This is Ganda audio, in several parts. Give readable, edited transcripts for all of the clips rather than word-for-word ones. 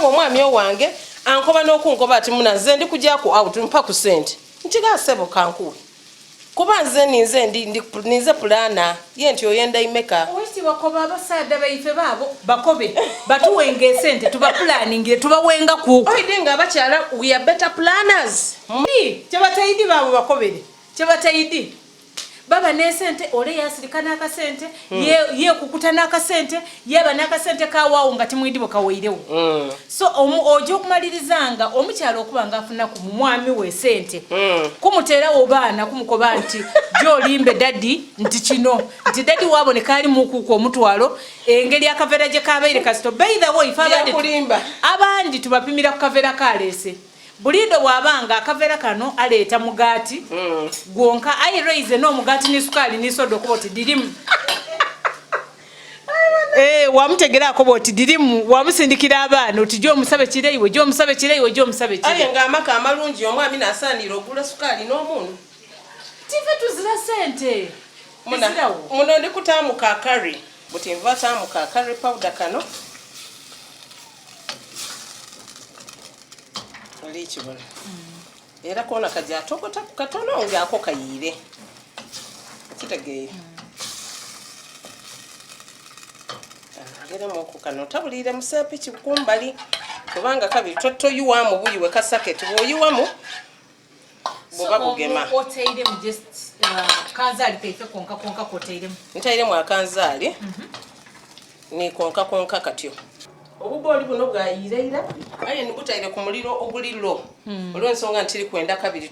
kubanga omwami owange ankoba n'okunkoba ati munaze ndi kujjaku out mpa ku sente nkigasebo kankuwe kuba nze ninze pulana ye nti oyenda imeka owisi bakoba abasaadde baife baabo bakobe batuwenga esente tuba planning tubawenga kuko oyidinga abakyala we are better planners kyebatayidi baabo bakobere kyebatayidi baba nesente ole yasirika n'akasente ye kukuta n'akasente yeba n'akasente kawaawo nga timwidibo kaweirewo so ojo okumalirizanga omukyalo okuba nga afuna ku mwami we sente kumuterawo baana kumukoba nti jolimbe daddy nti kino nti daddy waboneka ali mukuko omutwalo engeri akavera gye kabaire kasito by the way abandi tubapimira ku kavera kalese bulido bwabanga akavera kano aleeta mugati gwonka ayi raise no mugati ni sukali ni sodo kuboti dirimu wamutegera akoboti dirimu wamusindikira abana otijjo omusabe kireiwe jo omusabe kireiwe jo omusabe kireiwe aye nga amaka amalungi omwami nasanira ogula sukali n'omuntu tive tuzira sente muno ndi kutamu ka curry buti nva tamu ka curry powder kano lichibona era kona kaja tokota katono ngako kayire kitegeye ngere moko kano tabulire musepe kikumbali kubanga kabiri totoyuwamu buyiwe kasaketi boyuwamu boba kugema oteire mu just kanzali pefe konka koteire ntaire mu akanzali ni konka katyo obuboli buno bwayireira aye nibutaire ku muliro ogulilo olw'ensonga ntiri kwenda kabiri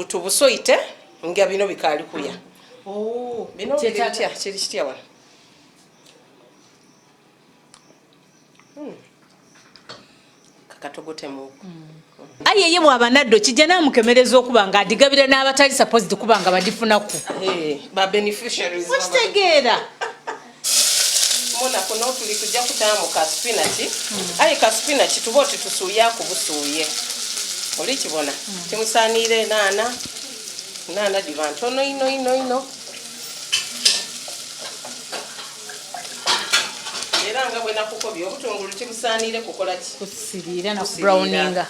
tubusoite nga bino bikali kuya bino kiri kitya wana kakatogote mu aye ye bwabanaddo kijja namukemereza okuba nga adigabira n'abatali supposed kuba nga badifunaku ba beneficiaries bakitegeera mona kuno tuli kujja kutamu ka spinach aye ka spinach tuboti tusuya kubusuye oli kibona timusanire nana divanto no ino eranga bwena kukobyo obutungulu timusanire kukola kusirira na browninga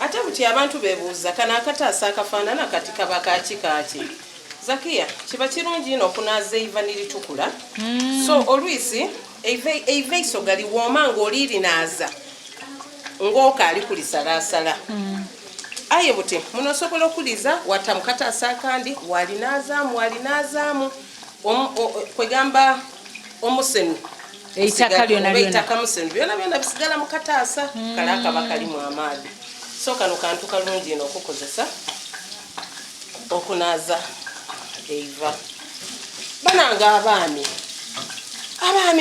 ate buti abantu bebuuza kana akataasa akafaanana kati kaba kaki Zakia kiba kirungi ino okunaza eiva niritukula so olwisi eiva isogali woma ng'oliri naza ng'oka ali kulisalasala aye buti muno osobola okuliza watamukataasa akandi walinazaamu kwegamba omusenu eitaka lyona musenu byona bisigala mu kataasa kala akaba kalimu amaadi so kano kantu kalungi ino okukozesa okunaza eiva bananga abaami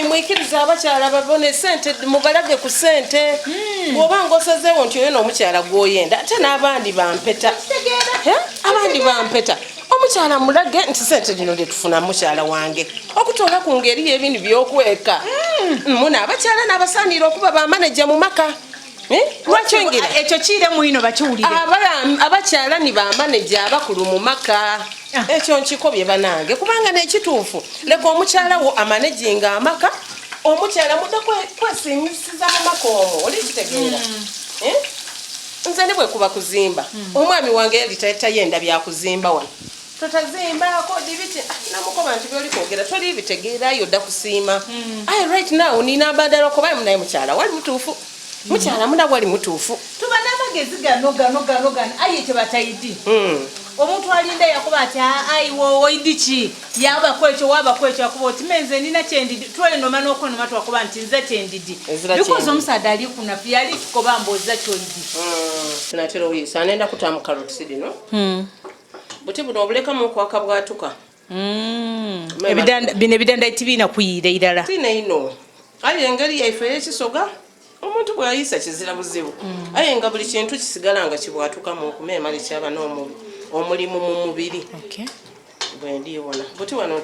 mwikiriza abakyala babone sente mubalage ku sente bw'obanga osazeewo nti oyo n'omukyala gwoyenda ate n'abandi bampeta omukyala mulage nti sente gino lyetufuna mukyala wange okutoola ku ngeri y'ebintu by'okweka muna abakyala n'abasaanira okuba bamaneja mu maka lwakyongera ekyo kire muino bakiwulire abakyala ni bamaneja abakulu mu maka ekyo nkikobye banange kubanga n'ekituufu leka omukyala wo amanejinga amaka omukyala mudda kwesimisiza mu maka omwo oli kitegeera nze ne bwe kuba kuzimba omwami wange yali tayenda byakuzimba wano totazimbako dibiti namukoba nti byoli kwogera toli bitegeerayo dda kusiima aye right now nina badala kuba munaye mukyala wali mutuufu mukyala muna wali mutuufu tuba n'amagezi gano aye tebatayidi omuntu alinda yakuba ati ayi woidi ki yaba kwekyo yakuba oti menze nina kyendidi twelenoma n'okonoma twakuba nti nze kyendidi because omusaadde ali kunafu yali tukoba mbooza kyolidi sinatera oyisa anenda kutamu carrots dino buti buno obulekamu okwaka bwatuka bino ebidanda tibiina kuyiira irala tina ino aye engeri yaife y'ekisoga omuntu bw'ayisa kizira buzibu aye nga buli kintu kisigala nga kibwatukamu okumeema likyaba omulimu mu mubiri bwe ndiwona buti wano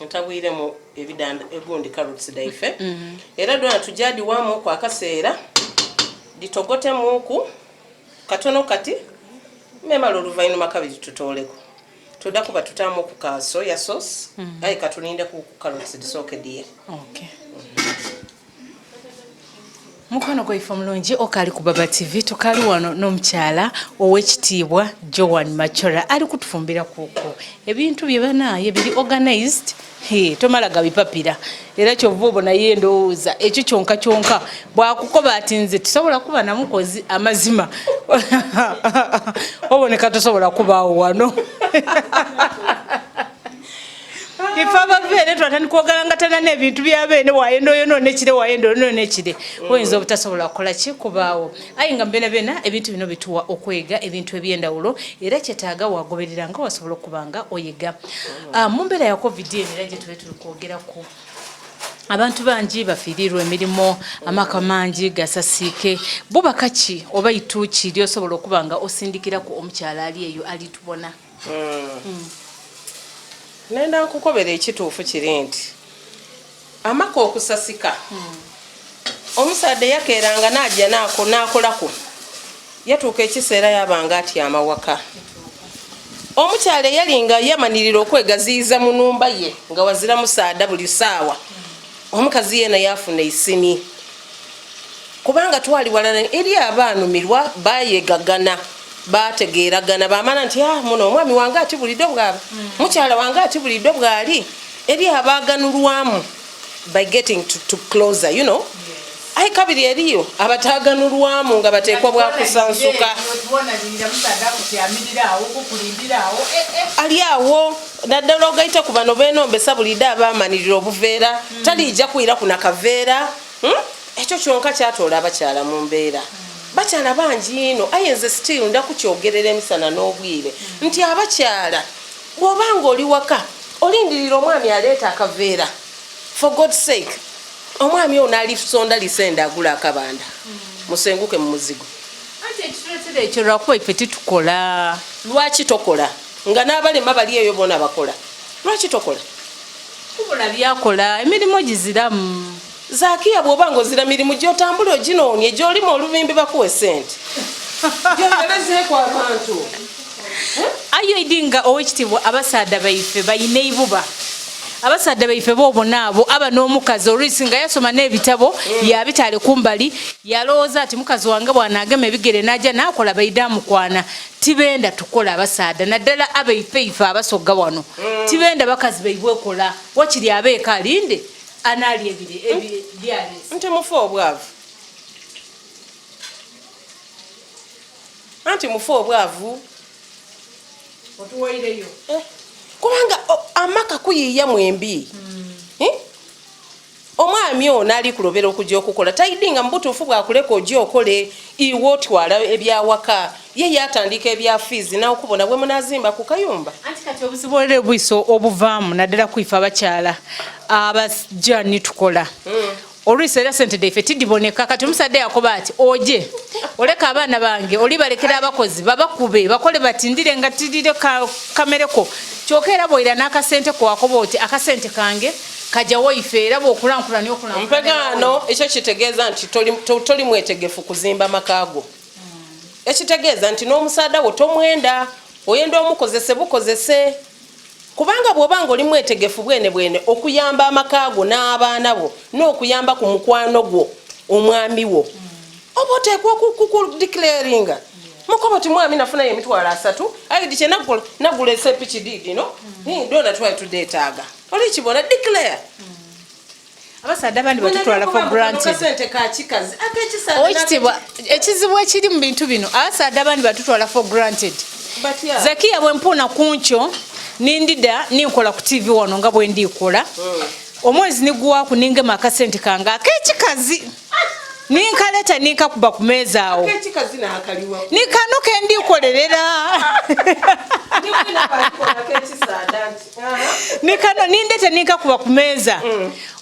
ntabwiremu ebidanda egundi carrots daife era dona tujadi wamu kwa kaseera ditogotemuku katono kati memala oluvainuma kabiri tutooleko tudda kuba tutamu ku ka soya sauce aye katulinde ku carrots disooke diye Mukono gwaife mulungi okali ku Baba TV tukali wano n'omukyala ow'ekitiibwa Joan Machola ali kutufumbira kuko ebintu bye banaye biri organized tomala gabipapira era kyova obona ye ndowooza ekyo kyonka bwakukoba ati nze tusobola kuba namukozi amazima oboneka tosobola kubaawo wano Ifaba vene twatandika ogalangatana n'ebintu byabeene wayendo yono nekire wayendo yono nekire oyinza obutasobola kukola ki kubaawo ayi nga bena ebintu bino bituwa okwega ebintu ebyendawulo era kyetaaga wagoberera nga wasobola okubanga oyiga mu mbeera ya covid era gye tube tuli kwogerako abantu bangi bafiirirwa emirimu amaka mangi gasasiike bubaka ki oba ituuki lyosobola okubanga osindikirako omukyala ali eyo alitubona Nenda nkukobera ekituufu kiri nti amaka okusasika omusadde yakeeranga n'ajja n'akolako yatuuka ekiseera yabanga ati amawaka omukyala yalinga yamanirira okwegaziyiza mu nnumba ye nga wazira musaada buli ssaawa omukazi yeena yafuna isini kubanga twali walala eri abaanumirwa baayegagana bategeeragana bamala nti muno omwami wange ati bulidde bwaba mukyala wange ati bulidde bwali eri abaaganulwamu by getting to closer you know ayi kabiri eriyo abataaganulwamu nga bateekwa bwakusansuka ali awo naddala ogayita ku bano beenombesa bulidde abaamanirira obuveera talijja kwira ku nakaveera ekyo kyonka kyatoola abakyala mu mbeera bakyala bangi ino ayenze still ndakukyogerera emisana n'obwire nti abakyala bw'obanga oli waka olindirira omwami aleeta akaveera for God's sake omwami ono alifusonda lisenda agula akabanda musenguke mu muzigo ate ekituletera ekyo lwakuba ife titukola lwaki tokola nga n'abalema bali eyo bona bakola lwaki tokola kubula byakola emirimu giziramu Zakia bw'obanga ozira mirimu gy'otambula oginoonye gy'olima olubimbi bakuwa sente gy'ogerezeeko abantu ayo idinga owekitiibwa abasaadda baife bayina ibuba abasaadda baife boobona abo aba n'omukazi olwisi nga yasoma n'ebitabo yabitaale kumbali yalowooza ati mukazi wange bw'anaagema ebigere n'ajja n'akola baidamukwana tibenda tukola abasaadda naddala abaife ife abasogga wano tibenda bakazi baibwekola wakiri abeeka alinde anali ebiri nti mufu obwavu anti mufu obwavu otuwaireyo kubanga amaka kuyiiya mwembi omwami ono ali kulobera okujja okukola tayidinga mubutuufu bwakuleka ojja okole iwe otwala ebyawaka ye yatandika ebya fiizi n'okubona bwe munazimba ku kayumba anti kati obuzibu olere bwiso obuvaamu naddala kwifa abakyala abajja nitukola olwisi era sente daife tidiboneka kati omusadde yakoba ati oje oleka abaana bange oli balekera abakozi babakube bakole batindire nga tidire kamereko kyokka era bw'oira n'akasente kowakoba oti akasente kange kajja waife era bw'okulankulani mpegano ekyo kitegeeza nti toli mwetegefu kuzimba makaago ekitegeeza nti n'omusaada wo tomwenda oyenda omukozese bukozese kubanga bw'obanga oli mwetegefu bwene okuyamba amakaago n'abaana bo n'okuyamba ku mukwano gwo omwami wo oba oteekwa kukudeclaringa mukoba ti mwami nafunayo emitwalo 3 ayidi kye nagula esepiki diidi no dona twali tudeetaaga oli kibona declare abasaadde abandi batutwala for granted owekitiibwa ekizibu ekiri mu bintu bino abasaadde abandi batutwala for granted Zakia bwe mpuna kunkyo nindida ninkola ku TV wano nga bwe ndikola omwezi niguwaku ningema akasente kange ak'ekikazi ninkaleta ninkakuba ku meeza awo nikano ke ndikolerera nikano nindete ninkakuba ku meeza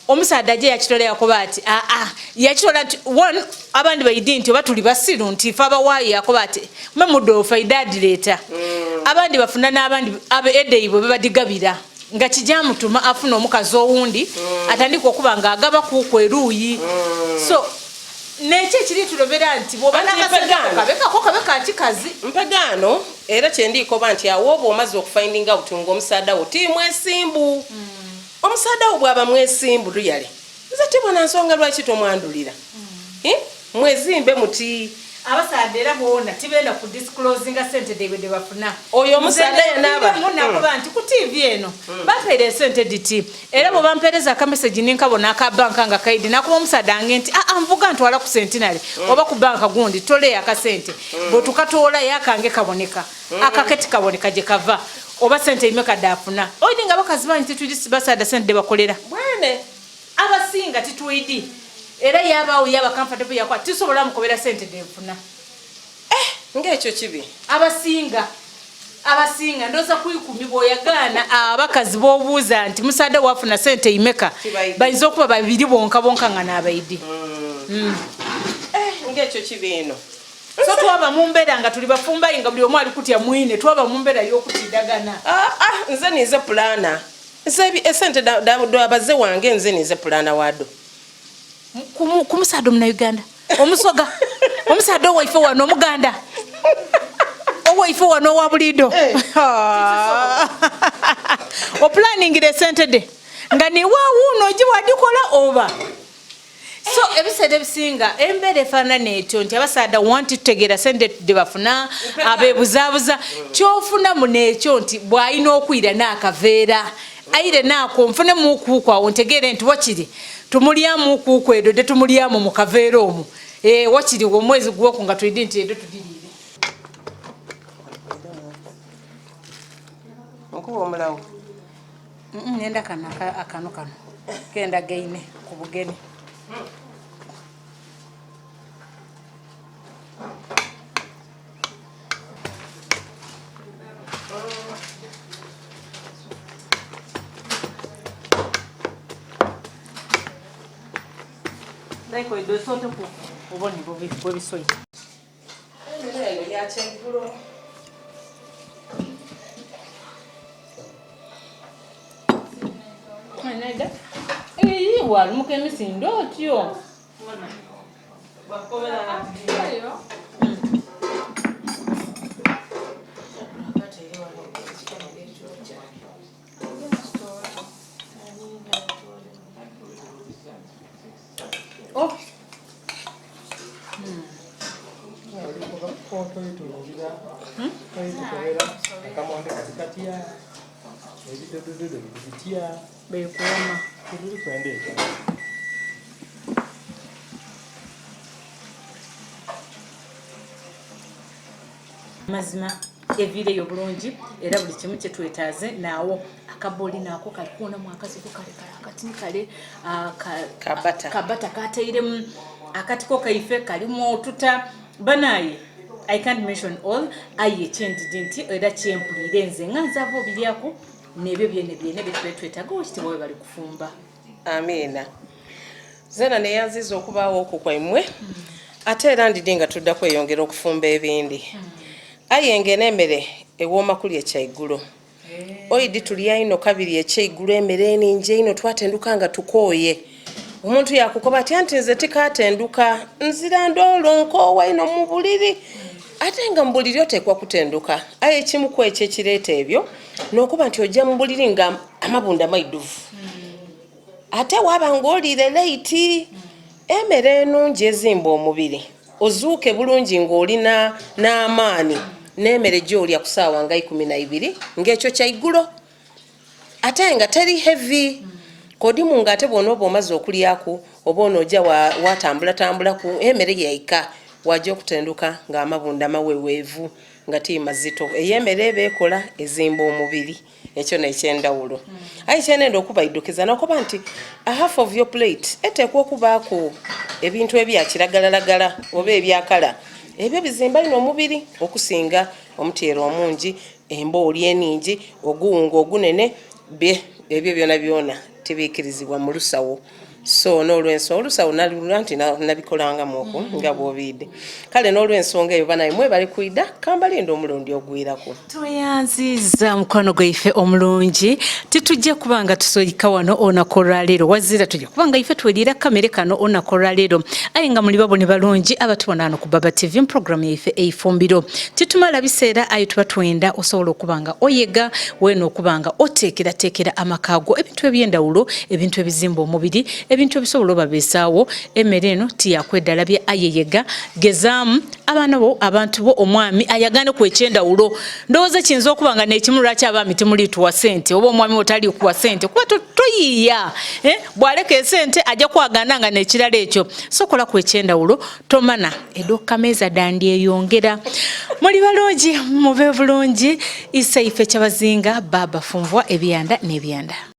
omusaadde ajja yakitola yakoba ati yakitola nti one abandi bayidi nti oba tuli basiru nti ife abawaayi yakoba ati memudoofa idadireeta abandi bafuna n'abandi edeibwe bebadigabira nga kijamutuma afuna omukazi owundi atandika okuba nga agaba kuku eruuyi so nekyo ekiri tulobera nti bw'obanakabeka kikazi mpegano era kyendikoba nti awo oba omaze okufinding out ng'omusaada wo timwesimbu omusaada wo bw'aba mwesimbu luyale nze tibona nsonga lwaki tomwandulira mwezimbe muti abasaadde era boona tibenda ku disclosinga sente de bafuna oyo omusaadde yanaba munakuba nti ku TV eno bampeere sente diti era bwe bampeereza akameseji ninkabona akabanka nga kaidi nakuba omusaadde ange nti nvuga ntwala ku sentinale oba ku banka gundi tole akasente bwe tukatoola yakange kaboneka akaketi kaboneka gye kava oba sente imeka dafuna oyidi nga bakazi banyi titujisi basaadde sente de bakolera bwene abasinga tituidi era yabaawo yaba comfortable yakwa tisobola mukobera sente defuna ng'ekyo kibi abasinga ndoza kuyikumibwa oyagaana abakazi b'obuuza nti musaadde wafuna sente imeka bayinza okuba babiri bonka nga n'abaidi ng'ekyo kibi eno so twaba mu mbeera nga tuli bafumbayi nga buli omu ali kutya mwine twaba mu mbeera y'okutidagana nze nize pulana esente abaze wange nze nize pulana wado ku musaadde omunauganda omusoga omusaadde owaife wano omuganda owaife wano owa buliido opulaningira esente de nga niwaawuuno ogiwadikola oba so ebiseera ebisinga embeera efaanana etyo nti abasaadde wanti tutegeera sente de bafuna abeebuzaabuza kyofunamu n'ekyo nti bw'alina okwira n'akaveera ayire naako nfune muukuuku awo ntegeere nti wakiri tumulyamu kuuku edo de tumulyamu mu kaveera omwo wakiri omwezi gwoku nga tulidi nti edo tudiriire nkuba omulawo nenda kano kenda gaine ku bugeni Like we do sort of uboni bobisoi. Ndio ya chenguro. Nada. Iyi wali mukemisi ndotyo. Bakobera na yo. Oh. Mazima evire yo bulungi era buli kimu kye twetaaze naawo akaboli nako kalikuona mu akazigo kale kabata kateiremu akatiko kaife kalimu otuta banayi I can't mention all aye chendinti era kyempulire nze nganzavo bilyako nebyo byene bitwetwetaga okitibwe bali kufumba amina zena ne yanziza okubaawo okwo kwaimwe ate era ndidinga tudda kweyongera okufumba ebindi aye n'emmere ewooma kuli ekyaiggulo oyidi tulya ino kabiri ekyaiggulo emmere eningi ino twatenduka nga tukooye omuntu yakukoba ati anti nze tikatenduka nzira ndolo nkoowa ino mu buliri ate nga mu buliri oteekwa kutenduka aye ekimu ku ekyo ekireeta ebyo n'okuba nti ojja mu buliri nga amabunda maiduvu ate waba ng'oliire leiti emmere enungi ezimba omubiri ozuuke bulungi ng'olina n'amaani n'emmere gy'olya ku ssaawa nga 12 ng'ekyo kyaiggulo ate nga teri heavy kodimu ng'ate bw'onooba omaze okulyako oba onoojja watambula ku emmere yaika wajja okutenduka ng'amabunda maweweevu nga timazito ey'emmere eba ekola ezimba omubiri ekyo nekyendawulo aye kyenenda okubaiddukiza n'okuba nti a half of your plate eteekwa okubaako ebintu ebya kiragalalagala oba ebyakala ebyo bizimba ino omubiri okusinga omutyere omungi embooli eningi oguwunga ogunene ebyo byona tebiikirizibwa mu lusawo so n'olwenso olusawo nalula nti nabikolangamu okwo nga bw'obiidde kale n'olwensonga eyo banaye mwe bali kwida kambalinda omulundi ogwirako tuyanziza mukwano gwaife omulungi titujja kubanga tusolika wano onako olwaleero wazira tujja kubanga ife tweriira kamere kano onako olwaleero aye nga muli babone balungi abatubona wano ku Baba TV program yaife eifumbiro titumala biseera ayo tuba twenda osobola okubanga oyega weena okubanga oteekerateekera amakaago ebintu ebyendawulo ebintu ebizimba omubiri ebintu ebisobola obabeesaawo emmere eno tiyakwedala bya ayeyega gezaamu abaana bo abantu bo omwami ayagane ku ekyendawulo ndowooza kiyinza okuba nga nekimu lwaki abaami temuli tuwa ssente oba omwami otali kuwa ssente kuba toyiiya bw'aleka esente ajja kwagana nga nekirala ekyo sokola ku ekyendawulo tomana edokkameeza dandyeyongera muli balungi mube bulungi isaife kyabazinga baba funvwa ebyanda n'ebyanda